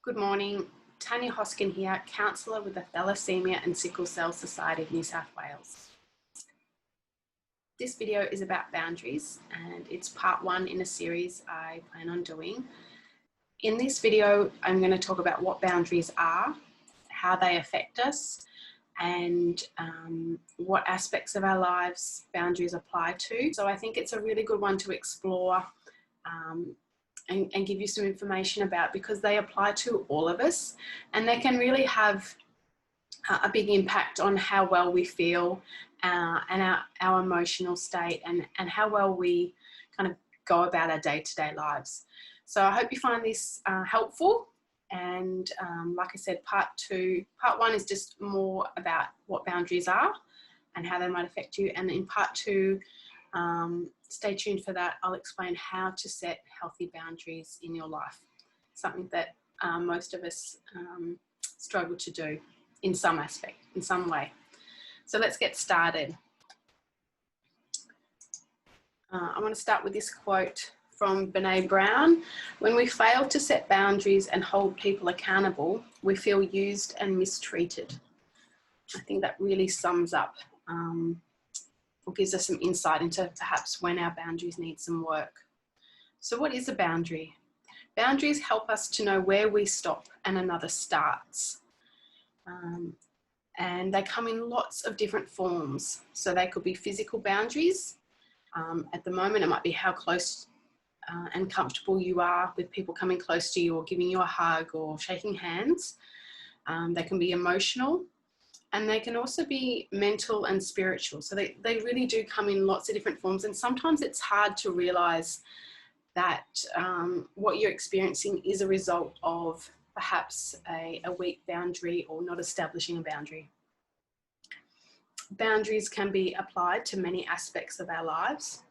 Good morning, Tanya Hoskin here, Counsellor with the Thalassemia and Sickle Cell Society of New South Wales. This video is about boundaries and it's part one in a series I plan on doing. In this video, I'm going to talk about what boundaries are, how they affect us, and what aspects of our lives boundaries apply to. So I think it's a really good one to explore and give you some information about, because they apply to all of us and they can really have a big impact on how well we feel and our emotional state and how well we kind of go about our day-to-day lives. So I hope you find this helpful. And like I said, part one is just more about what boundaries are and how they might affect you. And in part two, stay tuned for that. I'll explain how to set healthy boundaries in your life, something that most of us struggle to do in some aspect, in some way. So let's get started. I want to start with this quote from Brené Brown. When we fail to set boundaries and hold people accountable, we feel used and mistreated. I think that really sums up or gives us some insight into perhaps when our boundaries need some work. So what is a boundary? Boundaries help us to know where we stop and another starts. And they come in lots of different forms. So they could be physical boundaries. At the moment, it might be how close and comfortable you are with people coming close to you or giving you a hug or shaking hands. They can be emotional. And they can also be mental and spiritual. So they really do come in lots of different forms. And sometimes it's hard to realize that what you're experiencing is a result of perhaps a weak boundary or not establishing a boundary. Boundaries can be applied to many aspects of our lives.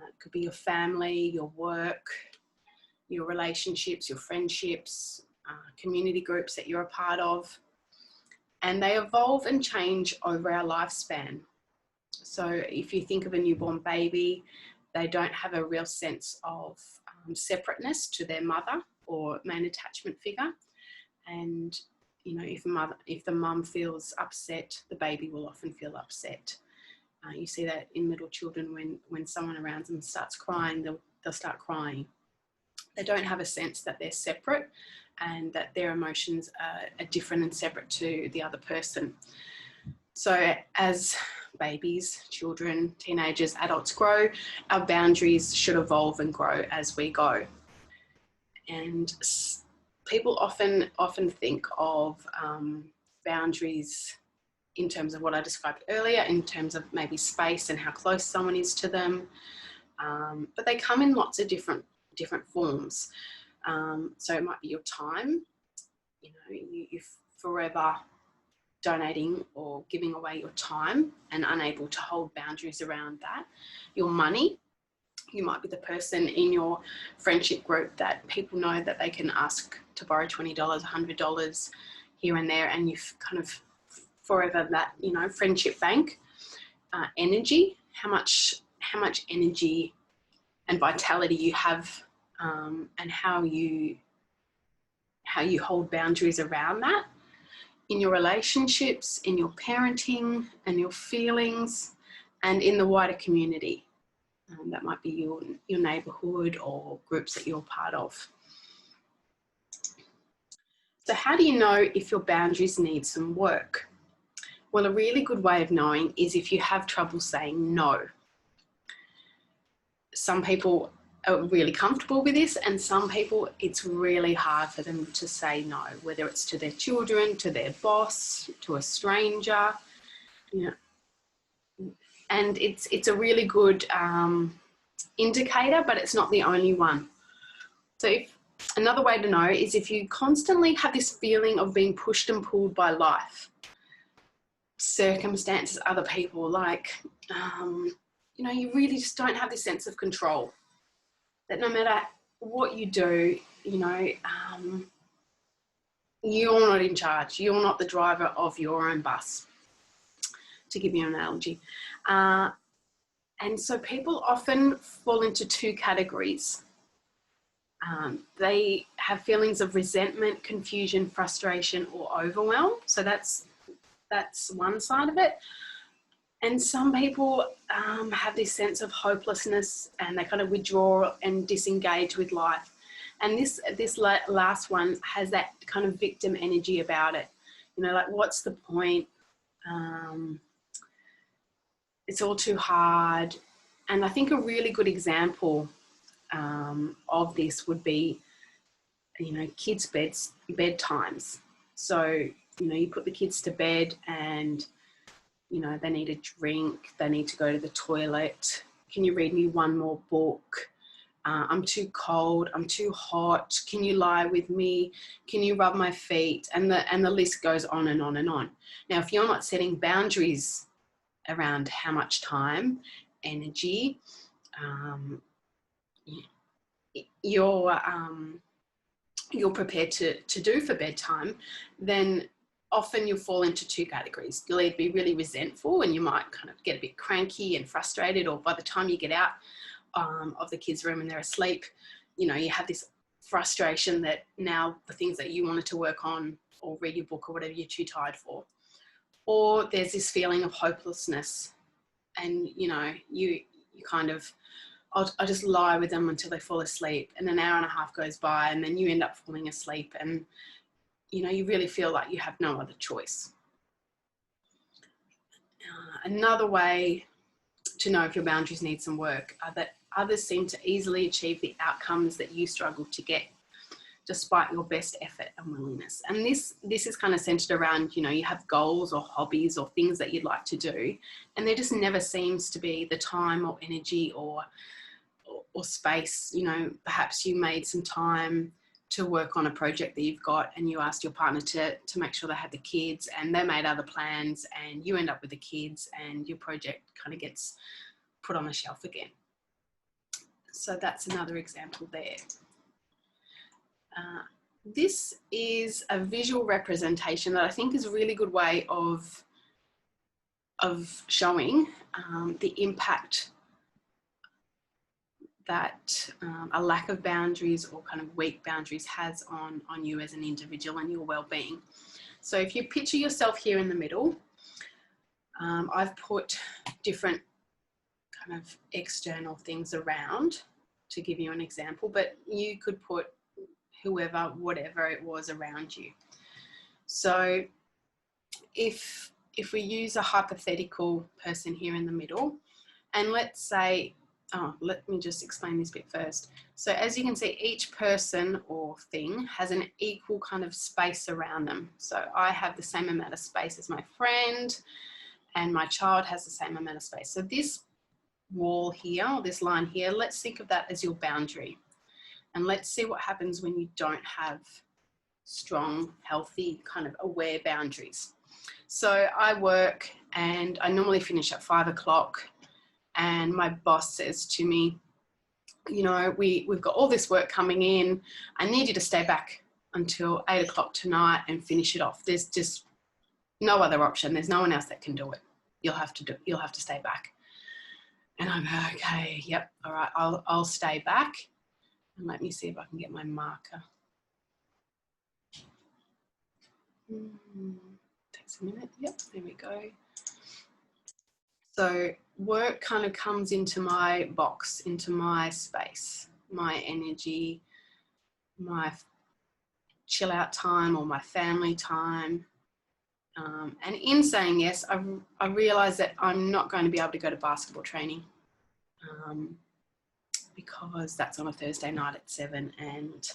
It could be your family, your work, your relationships, your friendships, community groups that you're a part of. And they evolve and change over our lifespan. So if you think of a newborn baby, they don't have a real sense of separateness to their mother or main attachment figure. And you know, if the mum feels upset, the baby will often feel upset. You see that in little children when someone around them starts crying, they'll start crying. They don't have a sense that they're separate and that their emotions are different and separate to the other person. So as babies, children, teenagers, adults grow, our boundaries should evolve and grow as we go. And people often think of boundaries in terms of what I described earlier, in terms of maybe space and how close someone is to them. But they come in lots of different forms. So it might be your time, you know, you're forever donating or giving away your time and unable to hold boundaries around that. Your money, you might be the person in your friendship group that people know that they can ask to borrow $20, $100 here and there, and you've kind of forever that, you know, friendship bank. Energy, how much energy and vitality you have, and how you hold boundaries around that in your relationships, in your parenting and your feelings, and in the wider community. That might be your neighbourhood or groups that you're part of. So how do you know if your boundaries need some work? Well, a really good way of knowing is if you have trouble saying no. Some people are really comfortable with this, and some people it's really hard for them to say no, whether it's to their children, to their boss, to a stranger, you know. And it's a really good indicator, but it's not the only one. So another way to know is if you constantly have this feeling of being pushed and pulled by life, circumstances, other people, like you know, you really just don't have this sense of control. That no matter what you do, you know, you're not in charge. You're not the driver of your own bus, to give you an analogy. And so people often fall into two categories. They have feelings of resentment, confusion, frustration, or overwhelm. So that's one side of it. And some people have this sense of hopelessness, and they kind of withdraw and disengage with life. And this last one has that kind of victim energy about it. You know, like, what's the point? It's all too hard. And I think a really good example of this would be, you know, kids' bedtimes. So, you know, you put the kids to bed and, you know, they need a drink, they need to go to the toilet. Can you read me one more book? I'm too cold, I'm too hot. Can you lie with me? Can you rub my feet? And the list goes on and on and on. Now, if you're not setting boundaries around how much time, energy, you're prepared to do for bedtime, then often you'll fall into two categories. You'll either be really resentful and you might kind of get a bit cranky and frustrated, or by the time you get out of the kids' room and they're asleep, you know, you have this frustration that now the things that you wanted to work on or read your book or whatever, you're too tired for. Or there's this feeling of hopelessness, and, you know, you kind of, I'll just lie with them until they fall asleep, and an hour and a half goes by and then you end up falling asleep, and, you know, you really feel like you have no other choice. Another way to know if your boundaries need some work are that others seem to easily achieve the outcomes that you struggle to get, despite your best effort and willingness. And this is kind of centered around, you know, you have goals or hobbies or things that you'd like to do, and there just never seems to be the time or energy or space. You know, perhaps you made some time to work on a project that you've got, and you asked your partner to make sure they had the kids, and they made other plans, and you end up with the kids and your project kind of gets put on the shelf again. So that's another example there. This is a visual representation that I think is a really good way of showing the impact that a lack of boundaries or kind of weak boundaries has on you as an individual and your well-being. So if you picture yourself here in the middle, I've put different kind of external things around to give you an example, but you could put whoever, whatever it was around you. So if we use a hypothetical person here in the middle, and let's say, let me just explain this bit first. So as you can see, each person or thing has an equal kind of space around them. So I have the same amount of space as my friend, and my child has the same amount of space. So this wall here, or this line here, let's think of that as your boundary. And let's see what happens when you don't have strong, healthy, kind of aware boundaries. So I work and I normally finish at 5 o'clock, and my boss says to me, you know, we've got all this work coming in. I need you to stay back until 8 o'clock tonight and finish it off. There's just no other option. There's no one else that can do it. You'll have to stay back. And I'm okay, yep, all right, I'll stay back. And let me see if I can get my marker. Takes a minute. Yep, there we go. So work kind of comes into my box, into my space, my energy, my chill out time or my family time. And in saying yes, I realised that I'm not going to be able to go to basketball training because that's on a Thursday night at 7, and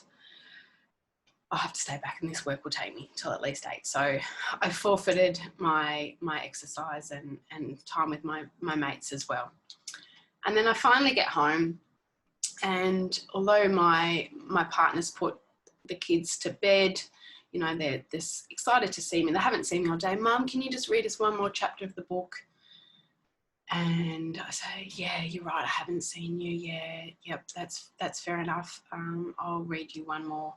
I'll have to stay back, and this work will take me till at least 8. So I forfeited my exercise and time with my mates as well. And then I finally get home, and although my partner's put the kids to bed, you know, they're excited to see me. They haven't seen me all day. Mum, can you just read us one more chapter of the book? And I say, yeah, you're right, I haven't seen you. Yeah, yep, that's fair enough. I'll read you one more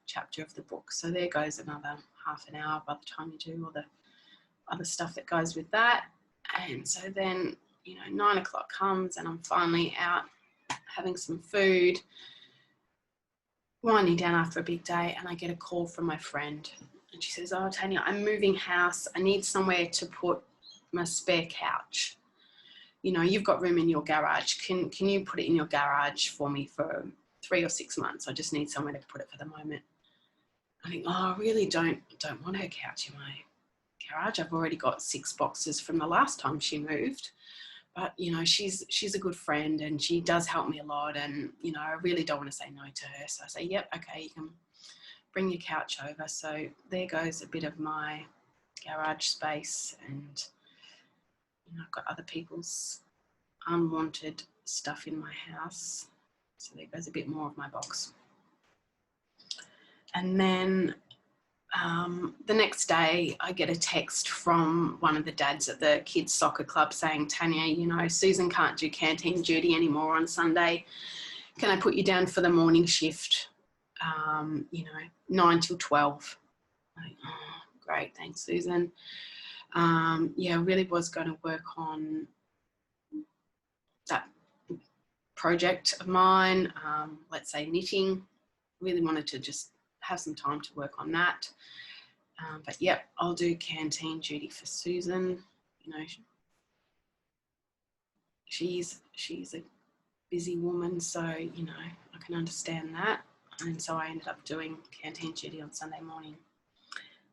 chapter of the book. So there goes another half an hour by the time you do all the other stuff that goes with that. And so then, you know, 9 o'clock comes and I'm finally out having some food. winding down after a big day, and I get a call from my friend, and she says, "Oh, Tanya, I'm moving house. I need somewhere to put my spare couch. You know, you've got room in your garage. Can you put it in your garage for me for 3 or 6 months? I just need somewhere to put it for the moment." I think, oh, I really don't want her couch in my garage. I've already got 6 boxes from the last time she moved. But, you know, she's a good friend and she does help me a lot. And, you know, I really don't want to say no to her. So I say, yep, okay, you can bring your couch over. So there goes a bit of my garage space, and, you know, I've got other people's unwanted stuff in my house. So there goes a bit more of my box. And then the next day I get a text from one of the dads at the kids soccer club saying, "Tanya, you know, Susan can't do canteen duty anymore on Sunday. Can I put you down for the morning shift, you know, 9 till 12. Like, oh, great, thanks, Susan. Yeah, I really was going to work on that project of mine, let's say knitting. Really wanted to just have some time to work on that. But yep, I'll do canteen duty for Susan. You know, she's a busy woman, so, you know, I can understand that. And so I ended up doing canteen duty on Sunday morning.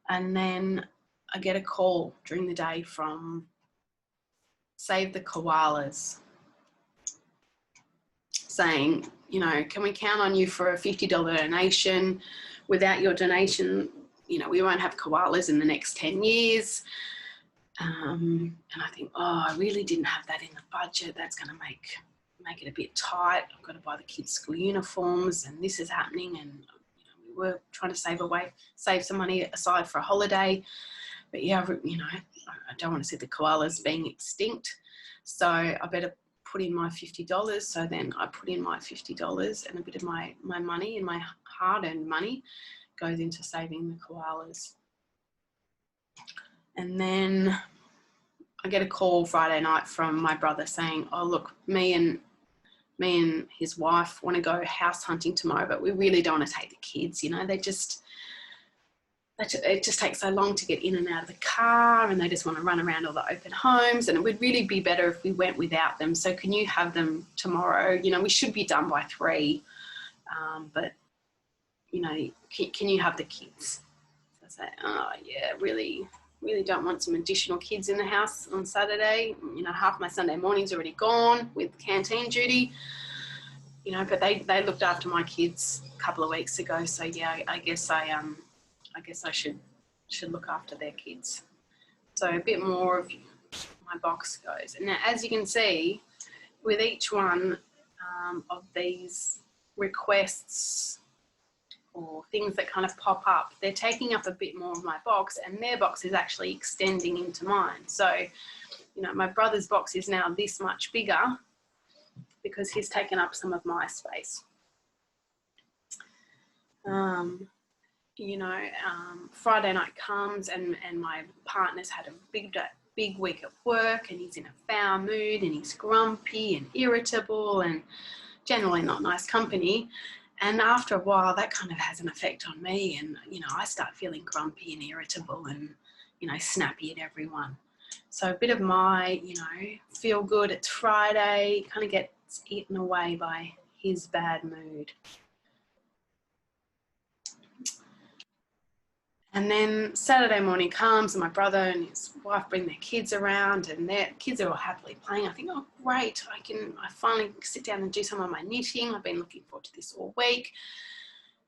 And then I get a call during the day from Save the Koalas saying, you know, can we count on you for a $50 donation? Without your donation, you know, we won't have koalas in the next 10 years. And I think, oh, I really didn't have that in the budget. That's going to make it a bit tight. I've got to buy the kids' school uniforms, and this is happening. And, you know, we were trying to save some money aside for a holiday. But yeah, you know, I don't want to see the koalas being extinct. So I better put in my $50. So then I put in my $50, and a bit of my money and my hard-earned money goes into saving the koalas. And then I get a call Friday night from my brother saying, oh, look, me and his wife want to go house hunting tomorrow, but we really don't want to take the kids. You know, it just takes so long to get in and out of the car, and they just want to run around all the open homes, and it would really be better if we went without them. So can you have them tomorrow? You know, we should be done by 3, but, you know, can you have the kids? So I say, oh, yeah, really don't want some additional kids in the house on Saturday. You know, half my Sunday morning's already gone with canteen duty. You know, but they looked after my kids a couple of weeks ago. So yeah, I guess I should look after their kids. So a bit more of my box goes. And now, as you can see, with each one of these requests or things that kind of pop up, they're taking up a bit more of my box, and their box is actually extending into mine. So, you know, my brother's box is now this much bigger because he's taken up some of my space. You know, Friday night comes and my partner's had a big week at work, and he's in a foul mood, and he's grumpy and irritable and generally not nice company. And after a while, that kind of has an effect on me, and, you know, I start feeling grumpy and irritable and, you know, snappy at everyone. So a bit of my, you know, feel good, it's Friday, kind of gets eaten away by his bad mood. And then Saturday morning comes, and my brother and his wife bring their kids around, and their kids are all happily playing. I think, oh, great, I finally sit down and do some of my knitting. I've been looking forward to this all week.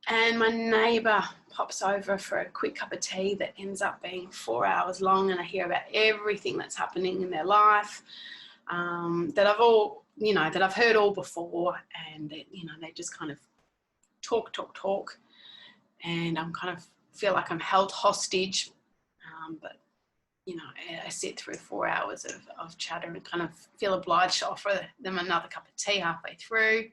And my neighbour pops over for a quick cup of tea that ends up being 4 hours long, and I hear about everything that's happening in their life that I've heard all before, and you know, they just kind of talk, and I'm kind of feel like I'm held hostage, but, you know, I sit through 4 hours of chatter and kind of feel obliged to offer them another cup of tea halfway through.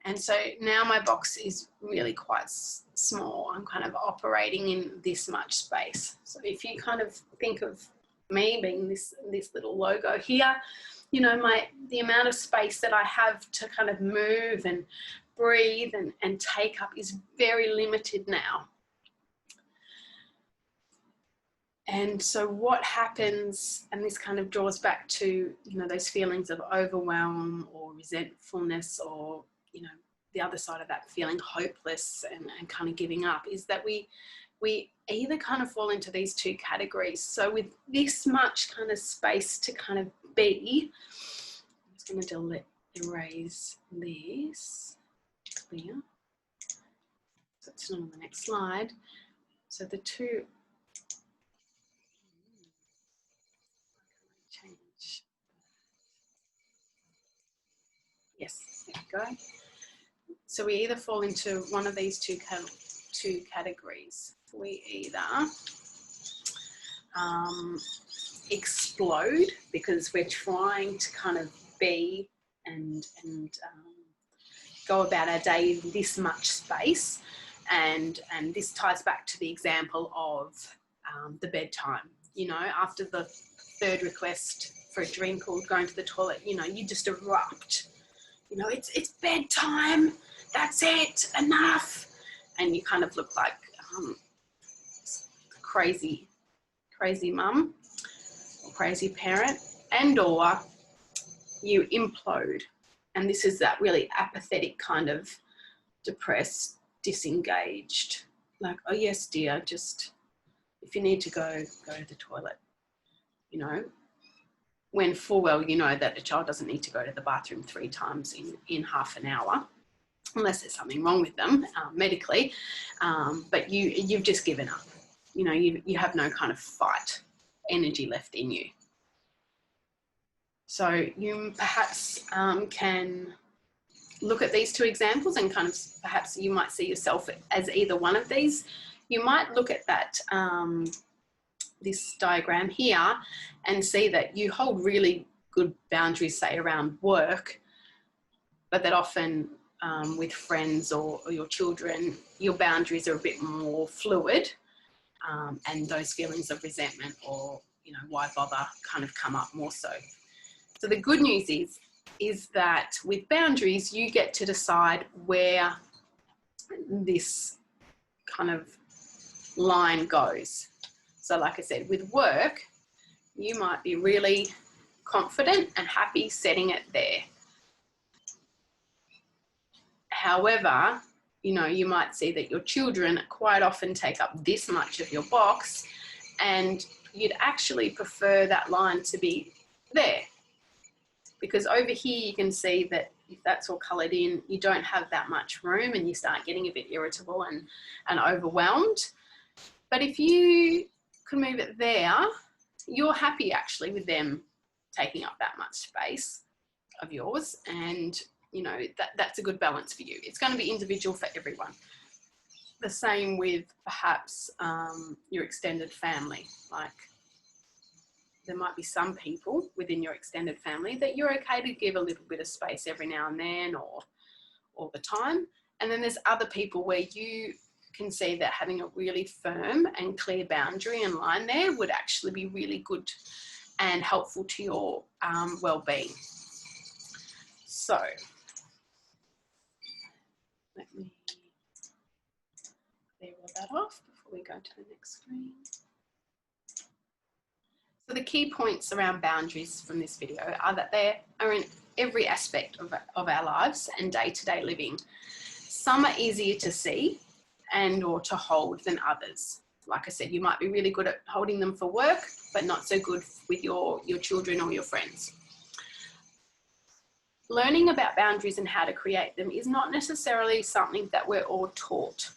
And so now my box is really quite small. I'm kind of operating in this much space. So if you kind of think of me being this little logo here, you know, the amount of space that I have to kind of move and breathe and take up is very limited now. And so what happens, and this kind of draws back to, you know, those feelings of overwhelm or resentfulness, or, you know, the other side of that, feeling hopeless and kind of giving up, is that we either kind of fall into these two categories. So with this much kind of space to kind of be, I'm just going to erase this, clear. So it's not on the next slide. So the two, change. Yes, there we go. So we either fall into one of these two categories. We either explode because we're trying to kind of be and go about our day in this much space, and this ties back to the example of the bedtime. You know, after the third request for a drink or going to the toilet, you know, you just erupt. You know, it's bedtime, that's it, enough. And you kind of look like crazy mum or crazy parent, and or you implode. And this is that really apathetic kind of depressed, disengaged, like, oh yes dear, just if you need to go to the toilet, you know, when full well you know that a child doesn't need to go to the bathroom 3 times in half an hour, unless there's something wrong with them medically, but you've just given up. You know, you have no kind of fight energy left in you. So you perhaps can look at these two examples and kind of perhaps you might see yourself as either one of these. You might look at that this diagram here and see that you hold really good boundaries, say around work, but that often with friends or your children, your boundaries are a bit more fluid, and those feelings of resentment or, you know, why bother kind of come up more so. So the good news is that with boundaries, you get to decide where this kind of line goes. So like I said, with work, you might be really confident and happy setting it there. However, you know, you might see that your children quite often take up this much of your box, and you'd actually prefer that line to be there. Because over here you can see that if that's all coloured in, you don't have that much room and you start getting a bit irritable and overwhelmed. But if you can move it there, you're happy actually with them taking up that much space of yours, and you know, that's a good balance for you. It's going to be individual for everyone. The same with perhaps your extended family. Like, there might be some people within your extended family that you're okay to give a little bit of space every now and then or all the time. And then there's other people where you can see that having a really firm and clear boundary and line there would actually be really good and helpful to your well-being. So let me clear all that off before we go to the next screen. So the key points around boundaries from this video are that they are in every aspect of our lives and day-to-day living. Some are easier to see and or to hold than others. Like I said, you might be really good at holding them for work, but not so good with your children or your friends. Learning about boundaries and how to create them is not necessarily something that we're all taught.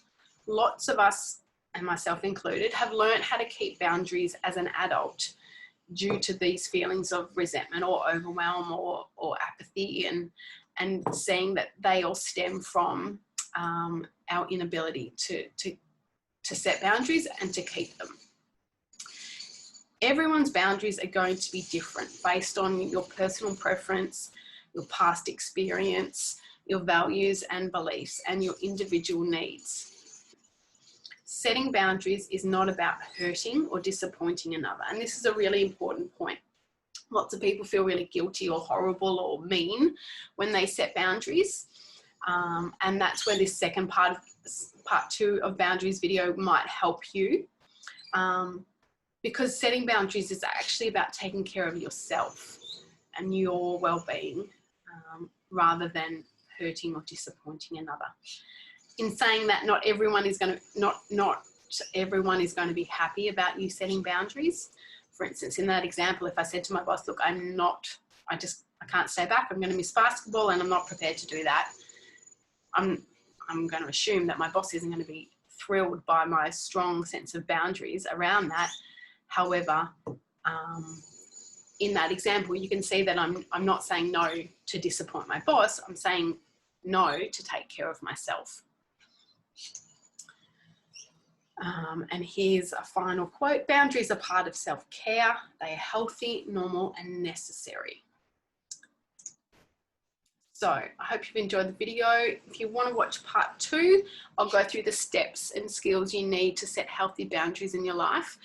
Lots of us, and myself included, have learned how to keep boundaries as an adult due to these feelings of resentment or overwhelm or apathy, and seeing that they all stem from our inability to set boundaries and to keep them. Everyone's boundaries are going to be different based on your personal preference, your past experience, your values and beliefs, and your individual needs. Setting boundaries is not about hurting or disappointing another. And this is a really important point. Lots of people feel really guilty or horrible or mean when they set boundaries. And that's where this second part 2 of boundaries video might help you. Because setting boundaries is actually about taking care of yourself and your well-being, rather than hurting or disappointing another. In saying that, not everyone is going to be happy about you setting boundaries. For instance, in that example, if I said to my boss, look, I can't stay back, I'm going to miss basketball and I'm not prepared to do that, I'm going to assume that my boss isn't going to be thrilled by my strong sense of boundaries around that. However, in that example, you can see that I'm not saying no to disappoint my boss, I'm saying no to take care of myself. And here's a final quote: boundaries are part of self-care. They are healthy, normal, and necessary. So I hope you've enjoyed the video. If you want to watch part 2, I'll go through the steps and skills you need to set healthy boundaries in your life.